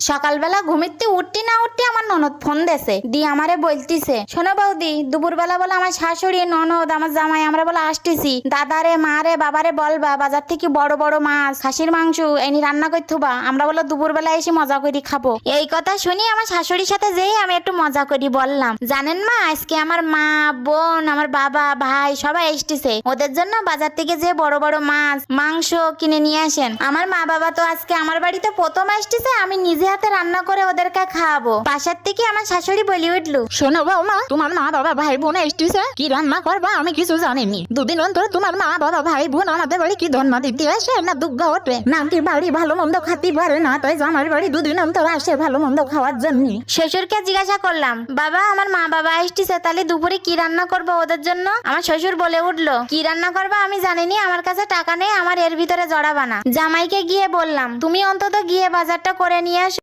সকালবেলা ঘুমিতে উঠতে না উঠতে আমার ননদ ফোন দেছে, দিয়ে আমারে বলতিছে, শোনো বৌদি, দুপুরবেলা বলে আমার শাশুড়ি, ননদ, আমার জামাই আমরা বলে আসতেছি, দাদারে, মারে, বাবারে বলবা বাজার থেকে বড় বড় মাছ, খাসির মাংস এনে রান্না করে থুবা, আমরা বলে দুপুরবেলা এসে মজা করি খাবো। এই কথা শুনি আমার শাশুড়ির সাথে যেই আমি একটু মজা করি বললাম, জানেন মা, আজকে আমার মা, বোন, আমার বাবা, ভাই সবাই এসতেছে, ওদের জন্য বাজার থেকে যে বড় বড় মাছ, মাংস কিনে নিয়ে আসেন। আমার মা বাবা তো আজকে আমার বাড়িতে প্রথম আসতেছে, আমি নিজে হাতে রান্না করে ওদেরকে খাওয়াবো। পাশের থেকে আমার শাশুড়ি বলি উঠলো, শোনো বৌমা, তোমার মা বাবা ভাই বোন এসেছে, কি রান্না করবা আমি কিছু জানিনি। দুদিন অন্তর তোমার মা বাবা ভাই বোন আমাদের বাড়ি কি ধন্যা দিতে আসে না দুগ্গা ওঠে, নাকি বাড়ি ভালো মন্দ খাতে পারে না, তাই আমার বাড়ি দুদিন অন্তর আসে ভালো মন্দ খাওয়ার জন্য। শ্বশুরকে জিজ্ঞাসা করলাম, বাবা আমার মা বাবা আসতেছে, তাহলে দুপুরে কি রান্না করবো ওদের জন্য? আমার শ্বশুর বলে উঠলো, কি রান্না করবা আমি জানিনি, আমার কাছে টাকা নেই, আমার এর ভিতরে জড়াবা না। জামাইকে গিয়ে বললাম, তুমি অন্তত গিয়ে বাজারটা করে নিয়ে আসো।